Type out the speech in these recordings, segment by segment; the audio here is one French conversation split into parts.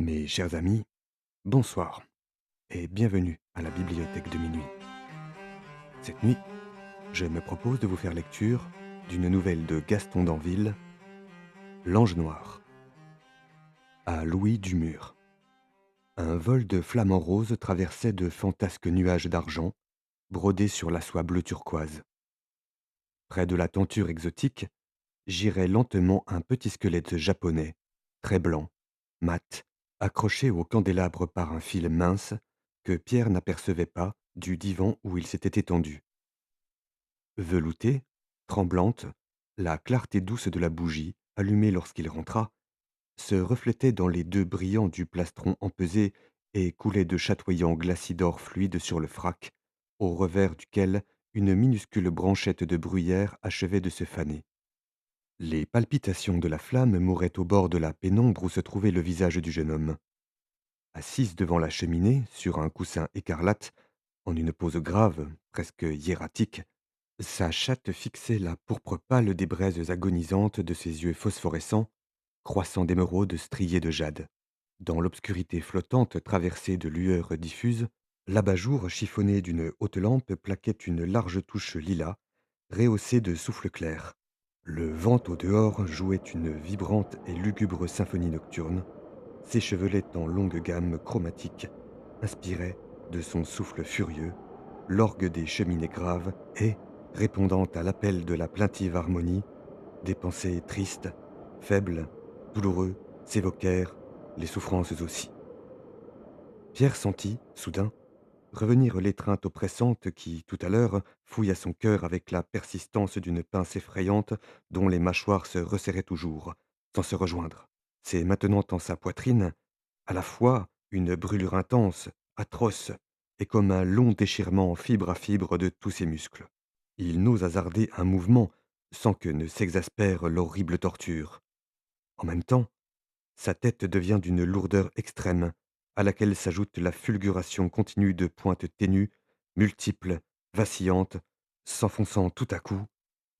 Mes chers amis, bonsoir et bienvenue à la bibliothèque de minuit. Cette nuit, je me propose de vous faire lecture d'une nouvelle de Gaston d'Anville, L'Ange Noir, à Louis Dumur. Un vol de flamants roses traversait de fantasques nuages d'argent, brodés sur la soie bleu turquoise. Près de la tenture exotique, girait lentement un petit squelette japonais, très blanc, mat, accroché au candélabre par un fil mince que Pierre n'apercevait pas du divan où il s'était étendu. Veloutée, tremblante, la clarté douce de la bougie, allumée lorsqu'il rentra, se reflétait dans les deux brillants du plastron empesé et coulait de chatoyants glacis d'or fluide sur le frac, au revers duquel une minuscule branchette de bruyère achevait de se faner. Les palpitations de la flamme mouraient au bord de la pénombre où se trouvait le visage du jeune homme. Assise devant la cheminée, sur un coussin écarlate, en une pose grave, presque hiératique, sa chatte fixait la pourpre pâle des braises agonisantes de ses yeux phosphorescents, croissants d'émeraude striés de jade. Dans l'obscurité flottante traversée de lueurs diffuses, l'abat-jour chiffonné d'une haute lampe plaquait une large touche lilas, rehaussée de souffles clairs. Le vent au dehors jouait une vibrante et lugubre symphonie nocturne, s'échevelait en longues gammes chromatiques, inspirait, de son souffle furieux, l'orgue des cheminées graves et, répondant à l'appel de la plaintive harmonie, des pensées tristes, faibles, douloureux s'évoquèrent, les souffrances aussi. Pierre sentit, soudain, revenir l'étreinte oppressante qui, tout à l'heure, fouilla son cœur avec la persistance d'une pince effrayante dont les mâchoires se resserraient toujours, sans se rejoindre. C'est maintenant en sa poitrine, à la fois une brûlure intense, atroce, et comme un long déchirement fibre à fibre de tous ses muscles. Il n'ose hasarder un mouvement sans que ne s'exaspère l'horrible torture. En même temps, sa tête devient d'une lourdeur extrême, à laquelle s'ajoute la fulguration continue de pointes ténues, multiples, vacillantes, s'enfonçant tout à coup,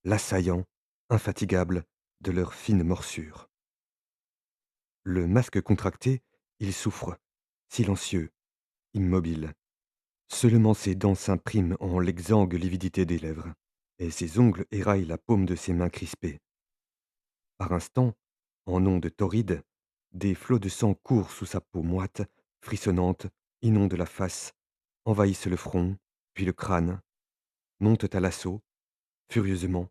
l'assaillant, infatigable, de leur fine morsure. Le masque contracté, il souffre, silencieux, immobile. Seulement ses dents s'impriment en l'exsangue lividité des lèvres, et ses ongles éraillent la paume de ses mains crispées. Par instants, en ondes torrides, des flots de sang courent sous sa peau moite, frissonnante, inondent la face, envahissent le front, puis le crâne, montent à l'assaut, furieusement,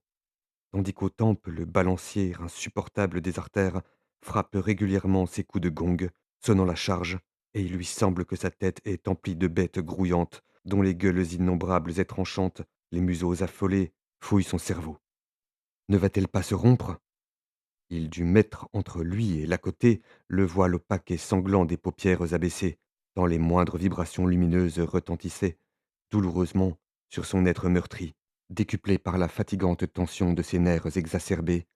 tandis qu'aux tempes le balancier insupportable des artères frappe régulièrement ses coups de gong, sonnant la charge, et il lui semble que sa tête est emplie de bêtes grouillantes, dont les gueules innombrables et tranchantes, les museaux affolés, fouillent son cerveau. Ne va-t-elle pas se rompre? Il dut mettre entre lui et l'à-côté le voile opaque et sanglant des paupières abaissées, tant les moindres vibrations lumineuses retentissaient, douloureusement, sur son être meurtri, décuplé par la fatigante tension de ses nerfs exacerbés,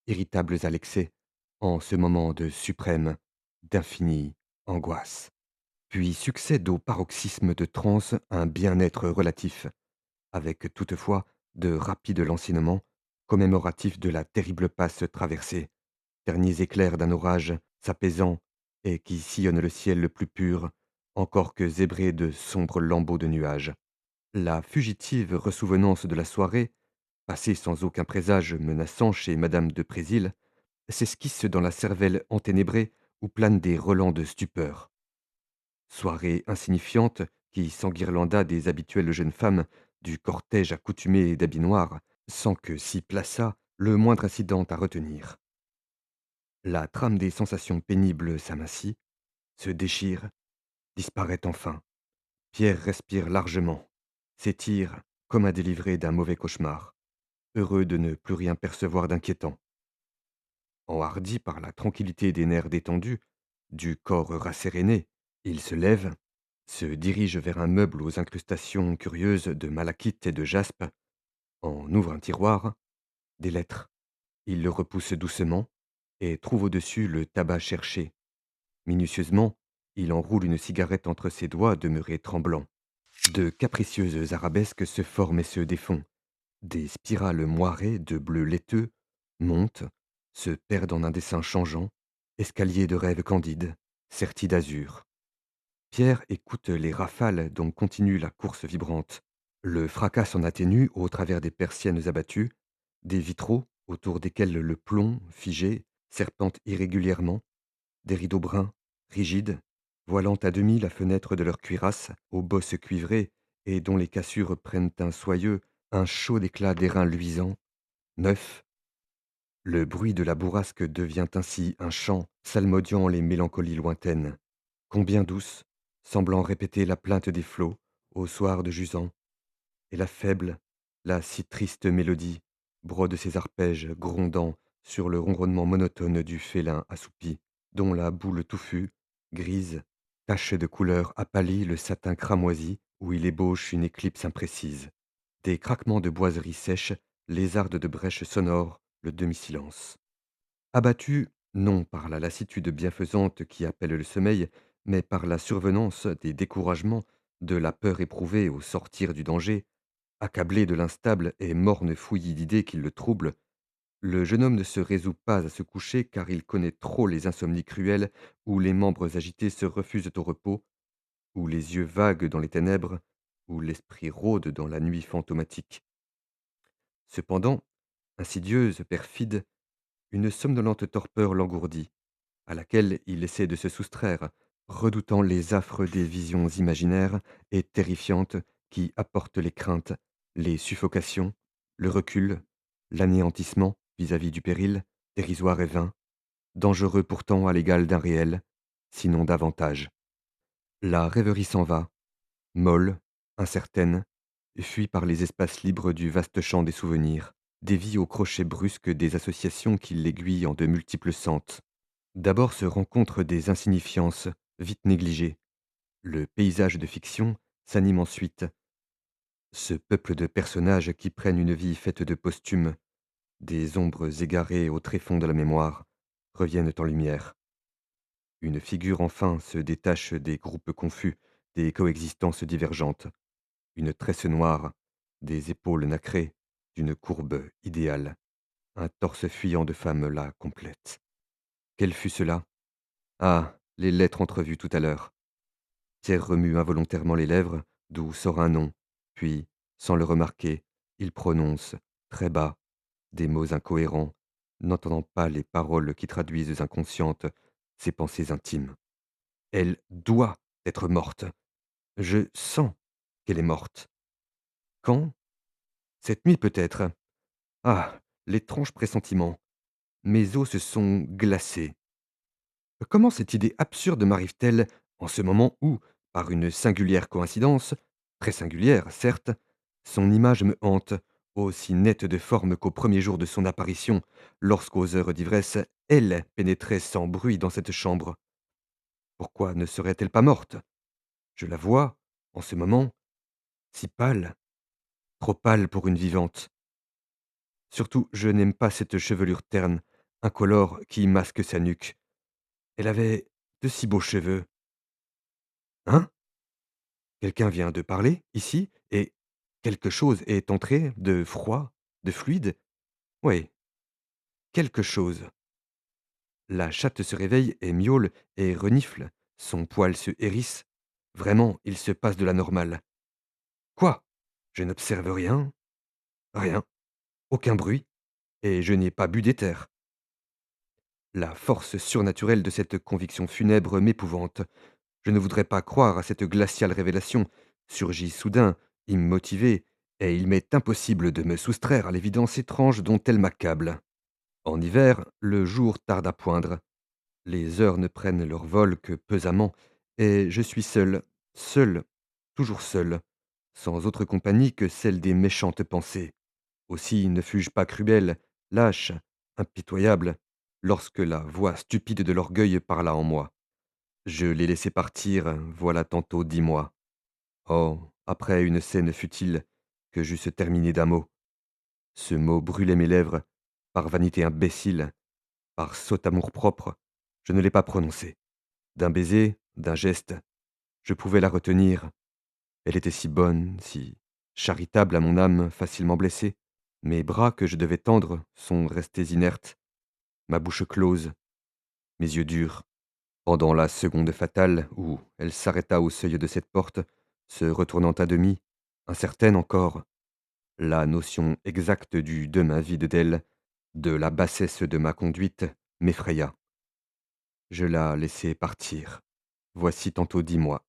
irritables à l'excès, en ce moment de suprême, d'infinie angoisse. Puis succède au paroxysme de transe un bien-être relatif, avec toutefois de rapides lancinnements, commémoratifs de la terrible passe traversée, derniers éclairs d'un orage s'apaisant et qui sillonnent le ciel le plus pur, encore que zébré de sombres lambeaux de nuages. La fugitive ressouvenance de la soirée, passée sans aucun présage menaçant chez madame de Présil, s'esquisse dans la cervelle enténébrée où planent des relents de stupeur. Soirée insignifiante qui s'enguirlanda des habituelles jeunes femmes du cortège accoutumé d'habits noirs, sans que s'y plaçât le moindre incident à retenir. La trame des sensations pénibles s'amincit, se déchire, disparaît enfin. Pierre respire largement, s'étire comme à délivrer d'un mauvais cauchemar, heureux de ne plus rien percevoir d'inquiétant. Enhardi par la tranquillité des nerfs détendus, du corps rasséréné, il se lève, se dirige vers un meuble aux incrustations curieuses de malachite et de jaspe, en ouvre un tiroir, des lettres. Il le repousse doucement et trouve au-dessus le tabac cherché. Minutieusement, il enroule une cigarette entre ses doigts demeurés tremblants. De capricieuses arabesques se forment et se défont. Des spirales moirées de bleu laiteux montent, se perdent en un dessin changeant, escalier de rêves candides, sertis d'azur. Pierre écoute les rafales dont continue la course vibrante. Le fracas s'en atténue au travers des persiennes abattues, des vitraux autour desquels le plomb, figé, serpente irrégulièrement, des rideaux bruns, rigides, voilant à demi la fenêtre de leur cuirasse, aux bosses cuivrées, et dont les cassures prennent un soyeux, un chaud éclat d'airain luisant, neuf. Le bruit de la bourrasque devient ainsi un chant psalmodiant les mélancolies lointaines, combien douces, semblant répéter la plainte des flots au soir de jusant, et la faible, la si triste mélodie brode ses arpèges grondant sur le ronronnement monotone du félin assoupi, dont la boule touffue, grise, tache de couleur apâlit le satin cramoisi où il ébauche une éclipse imprécise. Des craquements de boiseries sèches lézardent de brèches sonores le demi-silence. Abattu, non par la lassitude bienfaisante qui appelle le sommeil, mais par la survenance des découragements, de la peur éprouvée au sortir du danger, accablé de l'instable et morne fouillis d'idées qui le troublent, le jeune homme ne se résout pas à se coucher car il connaît trop les insomnies cruelles où les membres agités se refusent au repos, où les yeux vaguent dans les ténèbres, où l'esprit rôde dans la nuit fantomatique. Cependant, insidieuse, perfide, une somnolente torpeur l'engourdit, à laquelle il essaie de se soustraire, redoutant les affres des visions imaginaires et terrifiantes qui apportent les craintes, les suffocations, le recul, l'anéantissement vis-à-vis du péril, dérisoire et vain, dangereux pourtant à l'égal d'un réel, sinon davantage. La rêverie s'en va, molle, incertaine, fuit par les espaces libres du vaste champ des souvenirs, dévie au crochet brusque des associations qui l'aiguillent en de multiples sentes. D'abord se rencontrent des insignifiances, vite négligées. Le paysage de fiction s'anime ensuite. Ce peuple de personnages qui prennent une vie faite de posthumes, des ombres égarées au tréfonds de la mémoire, reviennent en lumière. Une figure enfin se détache des groupes confus, des coexistences divergentes. Une tresse noire, des épaules nacrées, d'une courbe idéale. Un torse fuyant de femme la complète. Quel fut cela? Ah, les lettres entrevues tout à l'heure. Pierre remue involontairement les lèvres, d'où sort un nom, puis, sans le remarquer, il prononce, très bas, des mots incohérents, n'entendant pas les paroles qui traduisent inconscientes ses pensées intimes. Elle doit être morte. Je sens qu'elle est morte. Quand? Cette nuit peut-être. Ah, l'étrange pressentiment. Mes os se sont glacés. Comment cette idée absurde m'arrive-t-elle en ce moment où, par une singulière coïncidence, très singulière, certes, son image me hante, aussi nette de forme qu'au premier jour de son apparition, lorsqu'aux heures d'ivresse, elle pénétrait sans bruit dans cette chambre. Pourquoi ne serait-elle pas morte? Je la vois, en ce moment, si pâle, trop pâle pour une vivante. Surtout, je n'aime pas cette chevelure terne, incolore, qui masque sa nuque. Elle avait de si beaux cheveux. Hein? Quelqu'un vient de parler, ici, et quelque chose est entré, de froid, de fluide. Oui, quelque chose. La chatte se réveille et miaule et renifle. Son poil se hérisse. Vraiment, il se passe de la normale. Quoi? Je n'observe rien, rien, aucun bruit, et je n'ai pas bu d'éther. La force surnaturelle de cette conviction funèbre m'épouvante. Je ne voudrais pas croire à cette glaciale révélation, surgie soudain, immotivée, et il m'est impossible de me soustraire à l'évidence étrange dont elle m'accable. En hiver, le jour tarde à poindre. Les heures ne prennent leur vol que pesamment, et je suis seul, seul, toujours seul, sans autre compagnie que celle des méchantes pensées. Aussi ne fus-je pas cruel, lâche, impitoyable, lorsque la voix stupide de l'orgueil parla en moi. Je l'ai laissé partir, voilà tantôt 10 mois. Oh, après une scène futile, que j'eusse terminée d'un mot. Ce mot brûlait mes lèvres, par vanité imbécile, par sot amour-propre, je ne l'ai pas prononcé. D'un baiser, d'un geste, je pouvais la retenir. Elle était si bonne, si charitable à mon âme facilement blessée. Mes bras que je devais tendre sont restés inertes, ma bouche close, mes yeux durs. Pendant la seconde fatale, où elle s'arrêta au seuil de cette porte, se retournant à demi, incertaine encore, la notion exacte du demain vide d'elle, de la bassesse de ma conduite, m'effraya. Je la laissai partir. Voici tantôt 10 mois.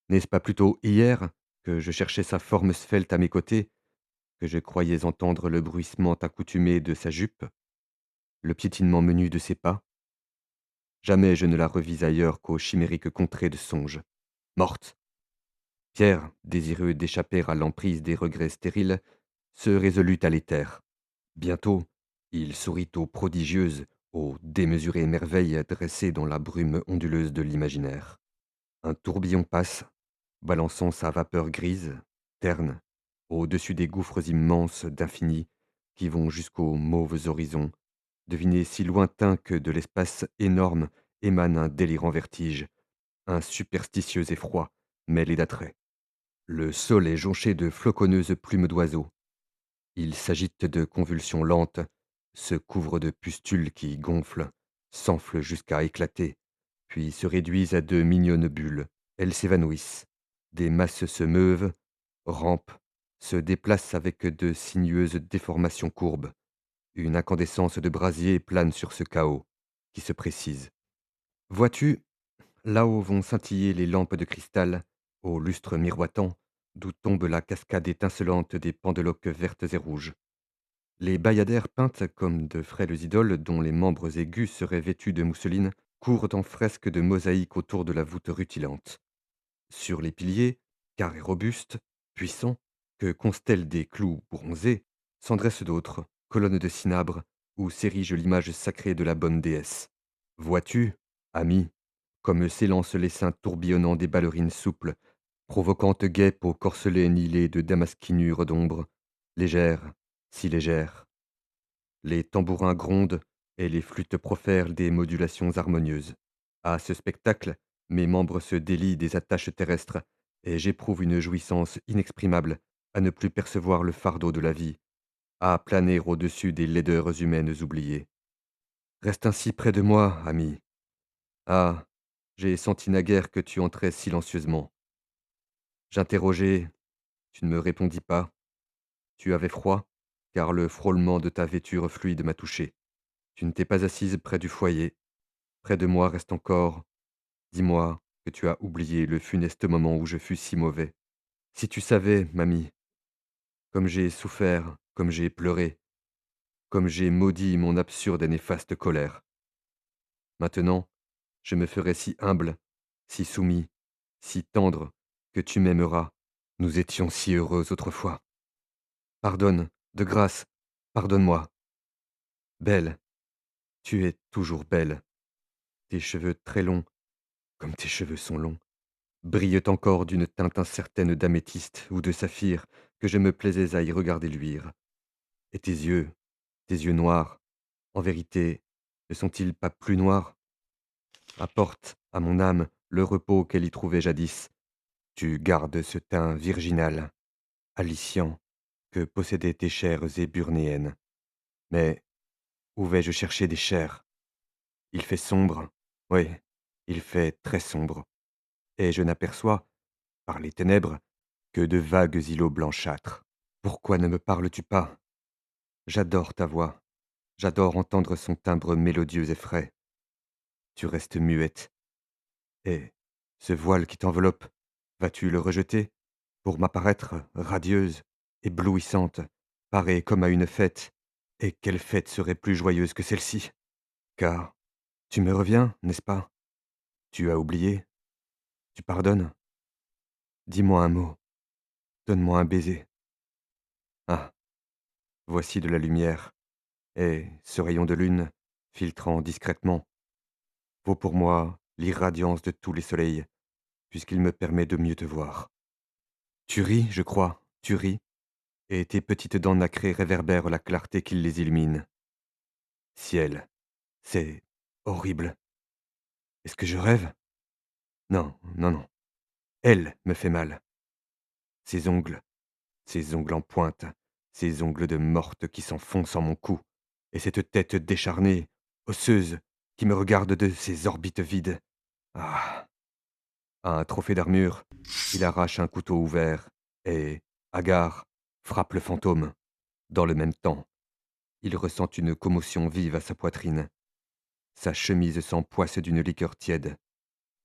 N'est-ce pas plutôt hier que je cherchais sa forme svelte à mes côtés, que je croyais entendre le bruissement accoutumé de sa jupe, le piétinement menu de ses pas? Jamais je ne la revis ailleurs qu'aux chimériques contrées de songe. Morte! Pierre, désireux d'échapper à l'emprise des regrets stériles, se résolut à les taire. Bientôt, il sourit aux prodigieuses, aux démesurées merveilles dressées dans la brume onduleuse de l'imaginaire. Un tourbillon passe, balançant sa vapeur grise, terne, au-dessus des gouffres immenses d'infini qui vont jusqu'aux mauves horizons, devinés si lointains que de l'espace énorme émane un délirant vertige, un superstitieux effroi mêlé d'attrait. Le sol est jonché de floconneuses plumes d'oiseaux. Il s'agite de convulsions lentes, se couvre de pustules qui gonflent, s'enflent jusqu'à éclater, puis se réduisent à de mignonnes bulles. Elles s'évanouissent. Des masses se meuvent, rampent, se déplacent avec de sinueuses déformations courbes. Une incandescence de brasier plane sur ce chaos, qui se précise. Vois-tu, là où vont scintiller les lampes de cristal, au lustre miroitant, d'où tombe la cascade étincelante des pendeloques vertes et rouges. Les bayadères peintes comme de frêles idoles dont les membres aigus seraient vêtus de mousseline courent en fresques de mosaïque autour de la voûte rutilante. Sur les piliers, carrés robustes, puissants, que constellent des clous bronzés, s'en dressent d'autres, colonnes de cinabre, où s'érige l'image sacrée de la bonne déesse. Vois-tu, ami, comme s'élancent les seins tourbillonnants des ballerines souples, provoquantes guêpes aux corselets niellés de damasquinures d'ombre, légères, si légères. Les tambourins grondent et les flûtes profèrent des modulations harmonieuses. À ce spectacle, mes membres se délient des attaches terrestres et j'éprouve une jouissance inexprimable à ne plus percevoir le fardeau de la vie, à planer au-dessus des laideurs humaines oubliées. Reste ainsi près de moi, ami. Ah, j'ai senti naguère que tu entrais silencieusement. J'interrogeai, tu ne me répondis pas. Tu avais froid, car le frôlement de ta vêture fluide m'a touché. Tu ne t'es pas assise près du foyer. Près de moi reste encore. Dis-moi que tu as oublié le funeste moment où je fus si mauvais. Si tu savais, mamie, comme j'ai souffert, comme j'ai pleuré, comme j'ai maudit mon absurde et néfaste colère. Maintenant, je me ferai si humble, si soumis, si tendre, que tu m'aimeras. Nous étions si heureux autrefois. Pardonne, de grâce, pardonne-moi. Belle, tu es toujours belle. Tes cheveux très longs, comme tes cheveux sont longs, brillent encore d'une teinte incertaine d'améthyste ou de saphir que je me plaisais à y regarder luire. Et tes yeux noirs, en vérité, ne sont-ils pas plus noirs? Apporte à mon âme le repos qu'elle y trouvait jadis. Tu gardes ce teint virginal, aliciant, que possédaient tes chairs éburnéennes. Mais où vais-je chercher des chairs? Il fait sombre, oui, il fait très sombre, et je n'aperçois, par les ténèbres, que de vagues îlots blanchâtres. Pourquoi ne me parles-tu pas? J'adore ta voix, j'adore entendre son timbre mélodieux et frais. Tu restes muette. Et ce voile qui t'enveloppe, vas-tu le rejeter pour m'apparaître radieuse, éblouissante, parée comme à une fête? Et quelle fête serait plus joyeuse que celle-ci? Car tu me reviens, n'est-ce pas? Tu as oublié? Tu pardonnes? Dis-moi un mot, donne-moi un baiser. Ah, voici de la lumière, et ce rayon de lune, filtrant discrètement, vaut pour moi l'irradiance de tous les soleils, puisqu'il me permet de mieux te voir. Tu ris, je crois, tu ris, et tes petites dents nacrées réverbèrent la clarté qui les illumine. Ciel, c'est horrible. Est-ce que je rêve? Non, non, non. Elle me fait mal. Ses ongles en pointe, ses ongles de morte qui s'enfoncent en mon cou, et cette tête décharnée, osseuse, qui me regarde de ses orbites vides. Ah! À un trophée d'armure, il arrache un couteau ouvert et, hagard, frappe le fantôme. Dans le même temps, il ressent une commotion vive à sa poitrine. Sa chemise s'empoisse d'une liqueur tiède.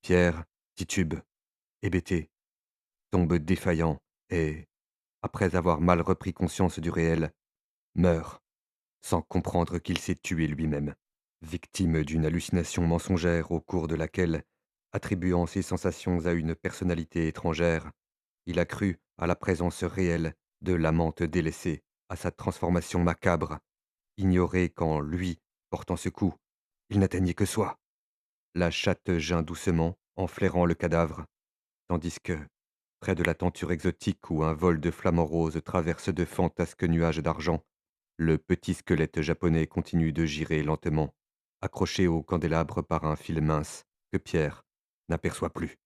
Pierre titube, hébété, tombe défaillant et, après avoir mal repris conscience du réel, meurt, sans comprendre qu'il s'est tué lui-même. Victime d'une hallucination mensongère au cours de laquelle, attribuant ses sensations à une personnalité étrangère, il a cru à la présence réelle de l'amante délaissée, à sa transformation macabre, ignoré qu'en lui, portant ce coup, il n'atteignait que soi. La chatte geint doucement en flairant le cadavre, tandis que, près de la tenture exotique où un vol de flamants roses traverse de fantasques nuages d'argent, le petit squelette japonais continue de girer lentement, accroché au candélabre par un fil mince que Pierre n'aperçoit plus.